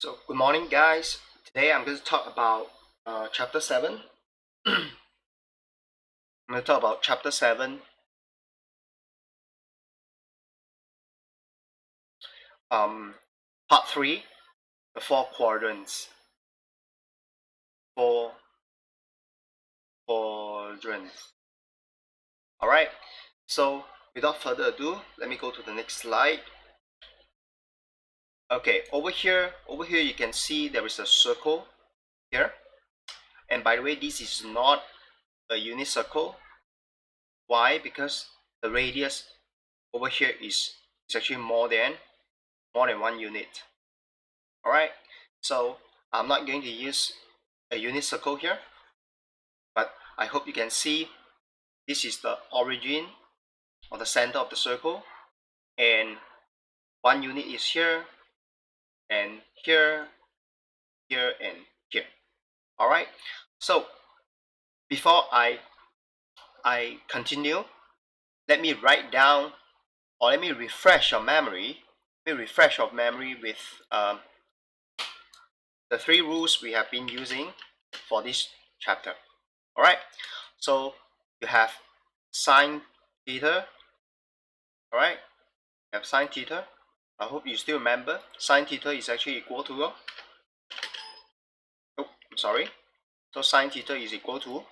So good morning guys. Today I'm going to talk about chapter 7. I'm going to talk about chapter 7, part 3, the 4 quadrants. 4 quadrants. Alright, so without further ado, let me go to the next slide. Okay, over here you can see there is a circle here. And by the way, this is not a unit circle. Why? Because the radius over here is actually more than 1 unit. Alright, so I'm not going to use a unit circle here, but I hope you can see this is the origin or the center of the circle, and 1 unit is here, and here, here, and here. Alright, so before I continue, let me write down, or let me refresh your memory. With the 3 rules we have been using for this chapter. Alright, so you have sine theta. Alright, you have sine theta. I hope you still remember sine theta is actually equal to so sine theta is equal to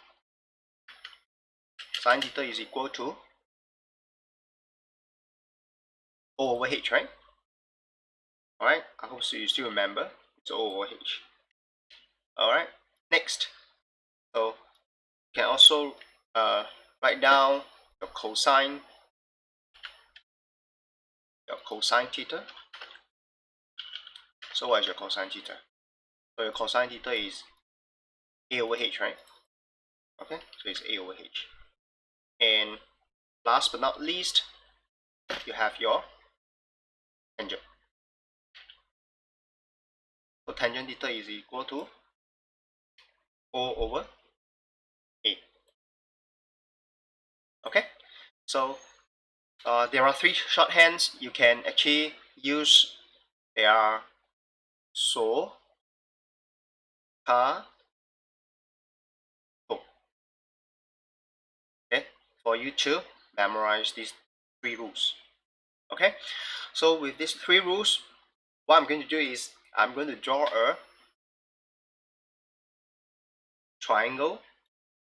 O over H, right? Alright, I hope so you still remember it's O over H. Alright, next, so you can also write down your cosine theta. So what is your cosine theta? So your cosine theta is A over H, right? Okay, so it's A over H. And last but not least, you have your tangent. So tangent theta is equal to O over A. Okay, so there are 3 shorthands you can actually use. They are so, ka, to. Okay, for you to memorize these 3 rules. Okay, so with these 3 rules, what I'm going to do is I'm going to draw a triangle,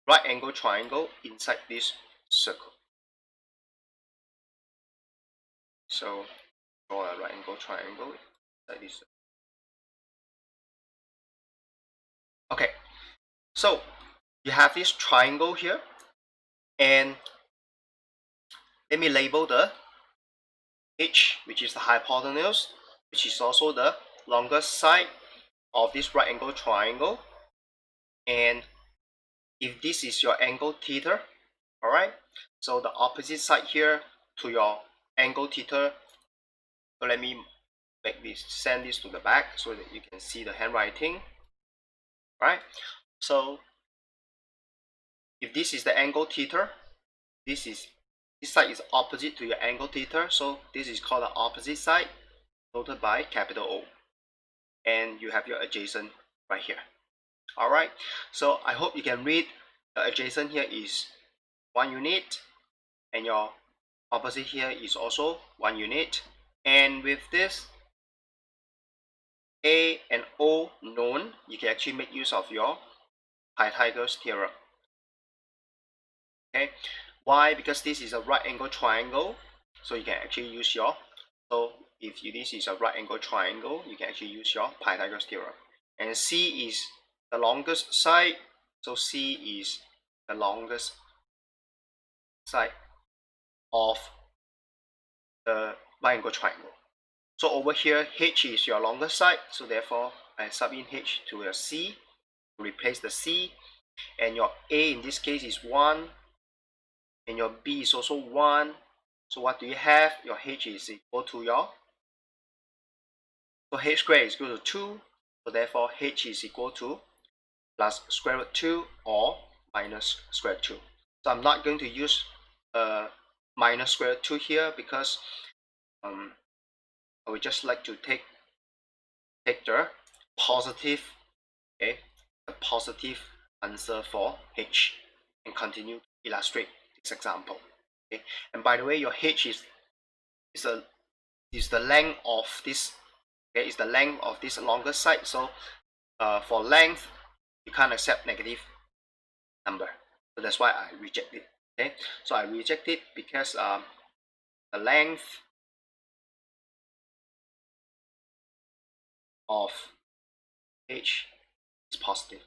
right angle triangle inside this circle. So draw a right angle triangle inside this circle. Okay, so you have this triangle here, and let me label the H, which is the hypotenuse, which is also the longest side of this right angle triangle. And if this is your angle theta, alright, so the opposite side here to your angle theta, so let me send this to the back so that you can see the handwriting. Right, so if this is the angle theta, this side is opposite to your angle theta, so this is called the opposite side, noted by capital O. And you have your adjacent right here. Alright, so I hope you can read the adjacent here is 1 unit, and your opposite here is also 1 unit. And with this A and O known, you can actually make use of your Pythagoras theorem. Okay, why? Because this is a right angle triangle, so you can actually use your, so if this is a right angle triangle, you can actually use your Pythagoras theorem. And C is the longest side, so C is the longest side of the right angle triangle. So over here, H is your longest side, so therefore I sub in H to a C to replace the C, and your A in this case is 1, and your B is also 1. So what do you have? Your H is equal to your, so H squared is equal to 2, so therefore H is equal to plus square root 2 or minus square root 2. So I'm not going to use minus square root 2 here, because I would just like to take the positive, okay, a positive answer for h, and continue to illustrate this example. Okay, and by the way, your h is a is the length of this, okay, is the length of this longer side. So for length, you can't accept negative number, so that's why I reject it. Okay, so I reject it because the length of h is positive.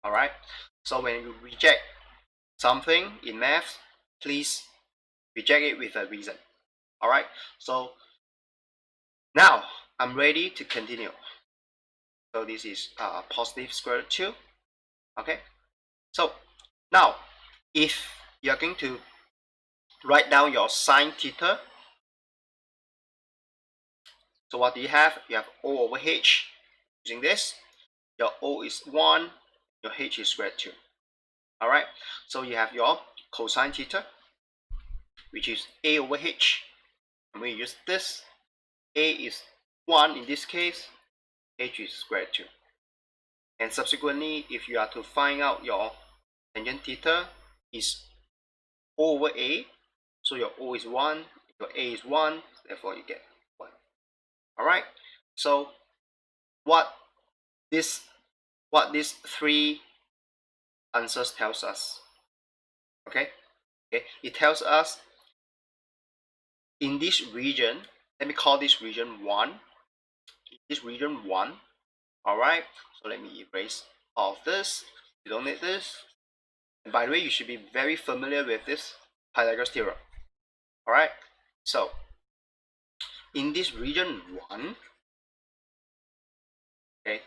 All right, so when you reject something in math, please reject it with a reason. All right, so now I'm ready to continue. So this is positive square root 2. Okay, so now if you're going to write down your sine theta, so what do you have? You have O over H. Using this, your O is 1, your H is square root 2. All right, so you have your cosine theta, which is A over H. And we use this, A is 1 in this case, H is square root 2. And subsequently, if you are to find out your tangent theta, is O over A, so your O is 1, your A is 1, therefore you get 1. Alright, so what these three answers tells us, okay, it tells us in this region, let me call this region 1, this region 1, alright, so let me erase all of this, you don't need this. And by the way, you should be very familiar with this Pythagoras theorem. Alright, so in this region 1, okay,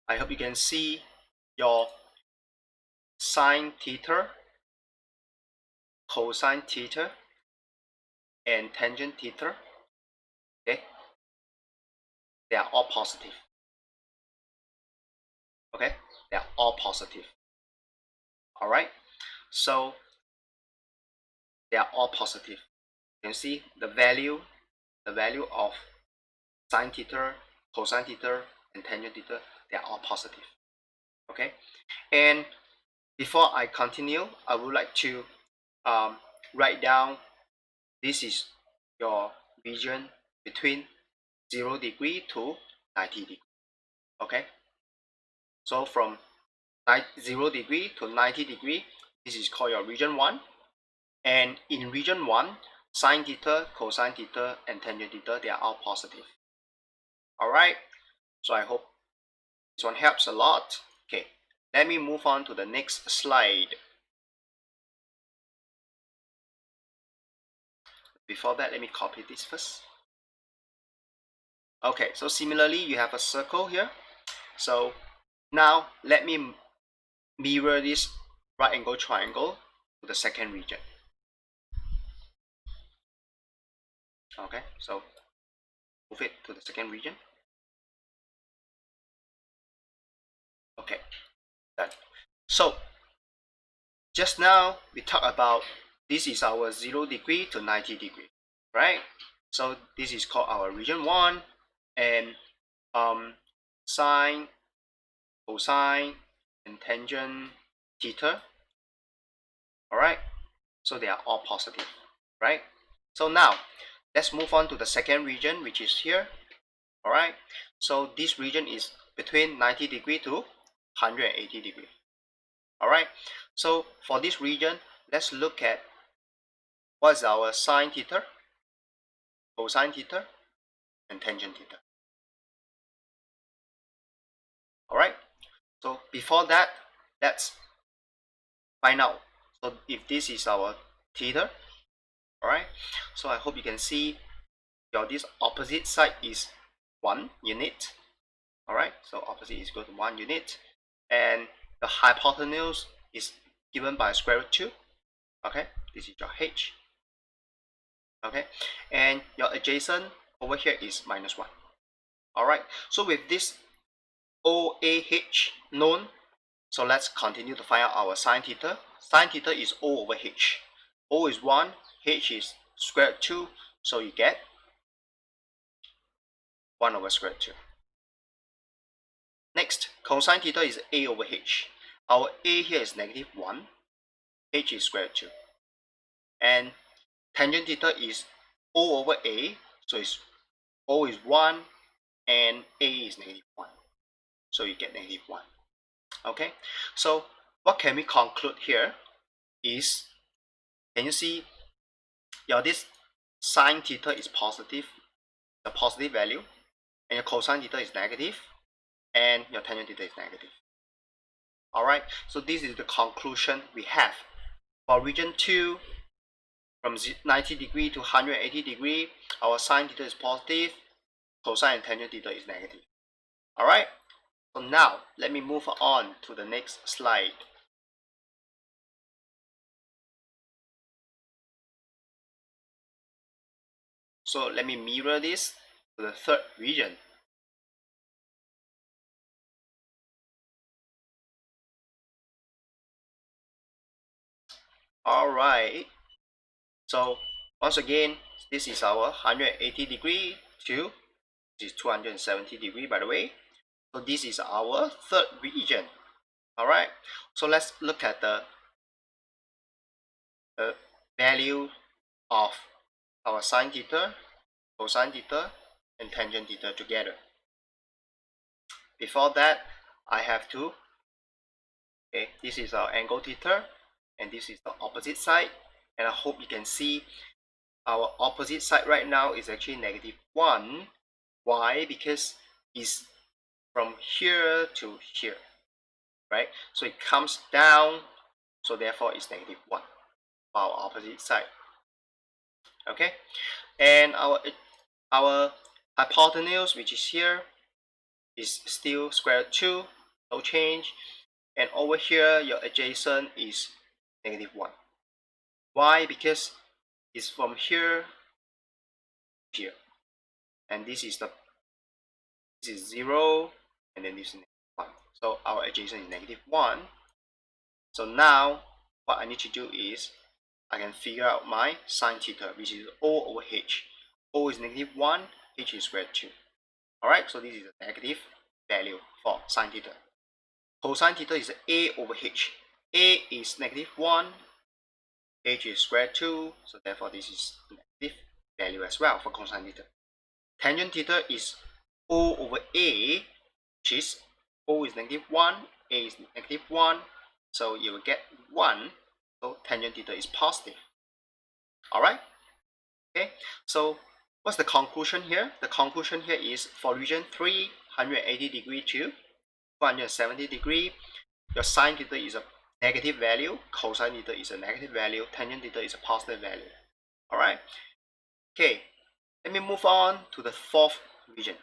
I hope you can see your sine theta, cosine theta, and tangent theta. Okay, they are all positive. Okay, they are all positive. All right, so they are all positive. You can see the value of sine theta, cosine theta, and tangent theta. They are all positive. Okay, and before I continue, I would like to write down, this is your region between 0 degree to 90 degree. Okay, so from 0 degree to 90 degree, this is called your region 1. And in region 1, sine theta, cosine theta, and tangent theta, they are all positive. Alright, so I hope this one helps a lot. Okay, let me move on to the next slide. Before that, let me copy this first. Okay, so similarly, you have a circle here. So now let me mirror this right angle triangle to the second region. Okay, so move it to the second region. Okay, done. So just now we talked about, this is our 0 degree to 90 degree, right? So this is called our region 1, and sine, cosine, and tangent theta. Alright, so they are all positive, right? So now let's move on to the second region, which is here. Alright, so this region is between 90 degree to 180 degree. Alright, so for this region, let's look at what's our sine theta, cosine theta, and tangent theta. Alright, so before that, let's find out. So if this is our theta, alright, so I hope you can see your this opposite side is 1 unit. Alright, so opposite is equal to 1 unit, and the hypotenuse is given by square root 2. Okay, this is your h. Okay, and your adjacent over here is minus 1. Alright, so with this OAH known, so let's continue to find out our sine theta. Sine theta is O over H. O is 1, H is square root 2, so you get 1 over square root 2. Next, cosine theta is a over h. Our a here is -1, h is square root 2. And tangent theta is o over a, so it's o is 1 and a is -1. So you get -1. Okay, so what can we conclude here is, can you see this sine theta is positive, the positive value, and your cosine theta is negative, and your tangent theta is negative. Alright, so this is the conclusion we have. For region 2, from 90 degree to 180 degree, our sine theta is positive, cosine and tangent theta is negative. Alright, so now let me move on to the next slide. So let me mirror this to the third region. Alright, so once again, this is our 180 degree to, this is 270 degree by the way. So this is our third region. Alright, so let's look at the value of our sine theta, cosine theta, and tangent theta together. Before that, I have to, okay, this is our angle theta, and this is the opposite side, and I hope you can see our opposite side right now is actually -1. Why? Because it's from here to here, right? So it comes down, so therefore it's -1 for our opposite side. Okay, and our hypotenuse, which is here, is still square root 2, no change. And over here, your adjacent is -1. Why? Because it's from here to here, and this is 0, and then this is -1. So our adjacent is -1. So now what I need to do is I can figure out my sine theta, which is O over H. O is -1, H is square root 2. Alright, so this is a negative value for sine theta. Cosine theta is A over H. A is -1, H is square root 2, so therefore this is negative value as well for cosine theta. Tangent theta is O over A, which is O is -1, A is -1, so you will get 1, so tangent theta is positive. Alright? Okay, so what's the conclusion here? The conclusion here is for region 3, 180 degree to 270 degree, your sine theta is a negative value, cosine theta is a negative value, tangent theta is a positive value. Alright? Okay, let me move on to the fourth region.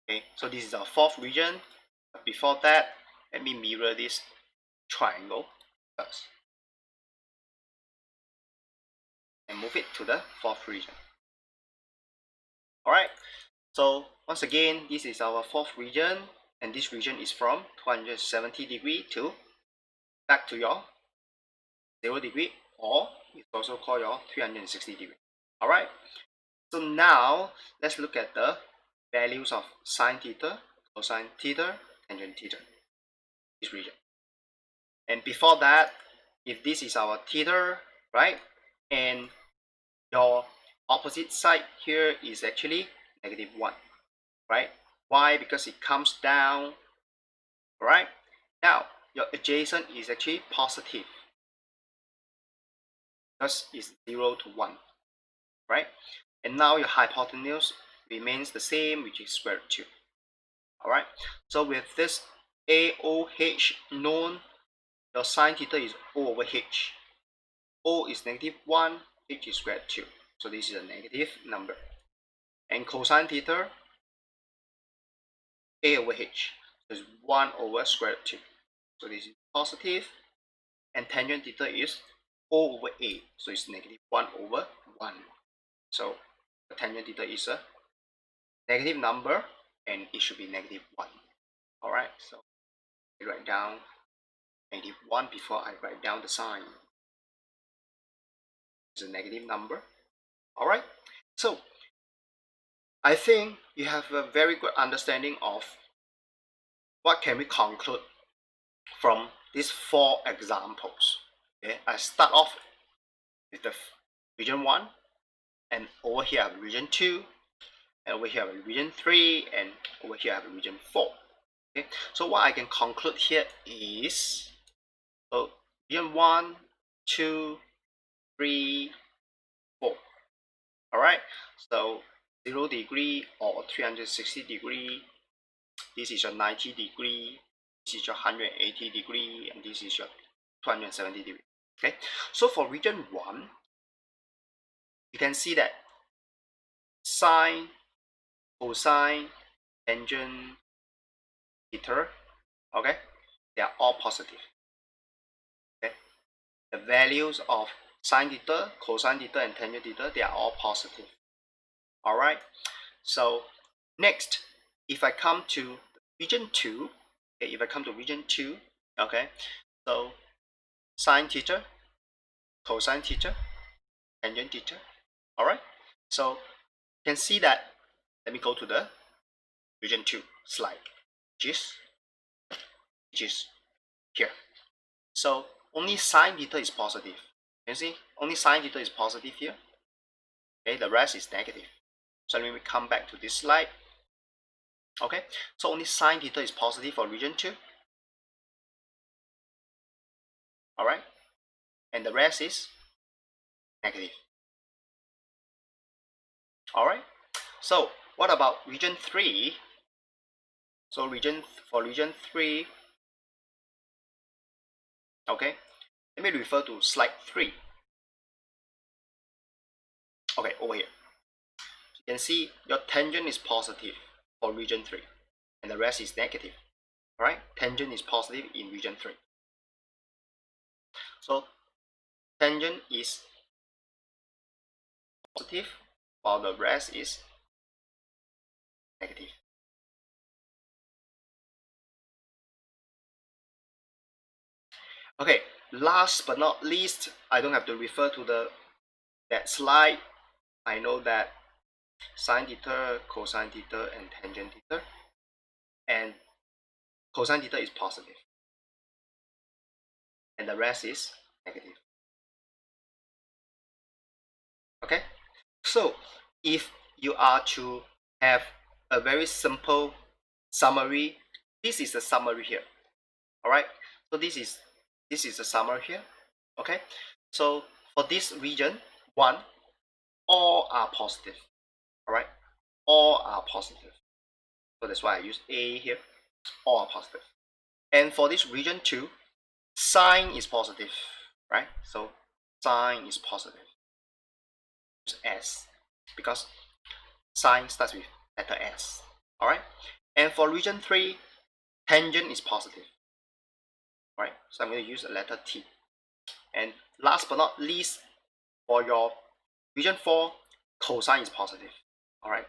Okay, so this is our fourth region. But before that, let me mirror this triangle first and move it to the fourth region. Alright, so once again, this is our fourth region, and this region is from 270 degree to back to your 0 degree, or it's also called your 360 degree. Alright, so now let's look at the values of sine theta, cosine theta, tangent theta, this region. And before that, if this is our theta, right, and your opposite side here is actually -1, right? Why? Because it comes down, right? Now your adjacent is actually positive because it's 0 to 1, right? And now your hypotenuse remains the same, which is square root 2. Alright, so with this AOH known, your sine theta is O over H. O is -1, H is square root 2. So this is a negative number. And cosine theta, A over H, is 1 over square root 2. So this is positive. And tangent theta is O over A, so it's -1 over 1. So the tangent theta is a negative number, and it should be -1. Alright, so I write down -1 before I write down the sign. It's a negative number. Alright, so I think you have a very good understanding of what can we conclude from these 4 examples. Okay, I start off with the region 1, and over here I have region 2, and over here I have region 3, and over here I have region 4. Okay, so what I can conclude here is, so region 1, 2, 3, 4. Alright, so 0 degree or 360 degree, this is your 90 degree, this is your 180 degree, and this is your 270 degree. Okay, so for region 1, you can see that sine, cosine, tangent, theta, okay, they are all positive. Okay, the values of sine theta, cosine theta, and tangent theta, they are all positive. Alright, so next, if I come to region 2, okay, so sine theta, cosine theta, tangent theta. Alright, so you can see that. Let me go to the region 2 slide, which is here. So only sine theta is positive. You see, only sine theta is positive here. Okay, the rest is negative. So let me come back to this slide. Okay, so only sine theta is positive for region 2. Alright, and the rest is negative. Alright, so what about region 3? So for region 3, okay, let me refer to slide 3. Okay, over here. You can see your tangent is positive for region 3, and the rest is negative. Alright, tangent is positive in region 3. So tangent is positive while the rest is negative. Okay, last but not least, I don't have to refer to that slide. I know that sine theta, cosine theta, and tangent theta, and cosine theta is positive, and the rest is negative. Okay, so if you are to have a very simple summary, this is the summary here. Alright, so this is the summary here. Okay, so for this region 1, all are positive. Alright, all are positive. So that's why I use A here. All are positive. And for this region 2, sine is positive, right? So sine is positive. Use S because sine starts with letter S. Alright, and for region 3, tangent is positive. Alright, so I'm going to use the letter T. And last but not least, for your region 4, cosine is positive. Alright,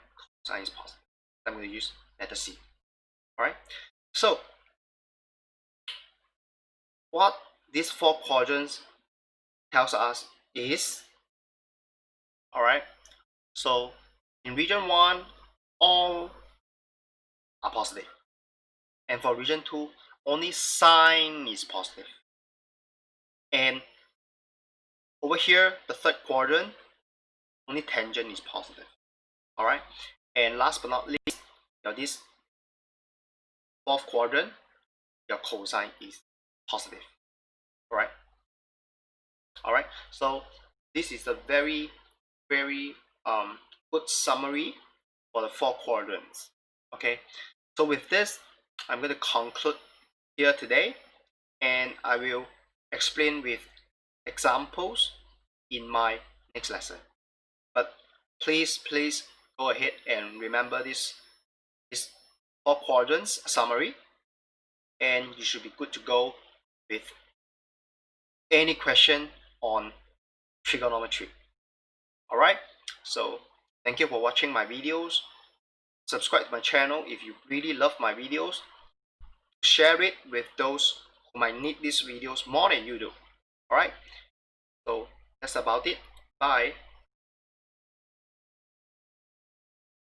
cosine is positive. I'm going to use letter C. Alright, so what these 4 quadrants tells us is, alright, so in region 1, all are positive. And for region 2, only sine is positive. And over here, the 3rd quadrant, only tangent is positive. Alright, and last but not least, this 4th quadrant, your cosine is positive. Alright, so this is a very good summary for the 4 quadrants. Okay, so with this, I'm going to conclude here today, and I will explain with examples in my next lesson. But please go ahead and remember this 4 quadrants summary, and you should be good to go with any question on trigonometry. Alright, so thank you for watching my videos. Subscribe to my channel if you really love my videos. Share it with those who might need these videos more than you do. Alright, so that's about it. Bye.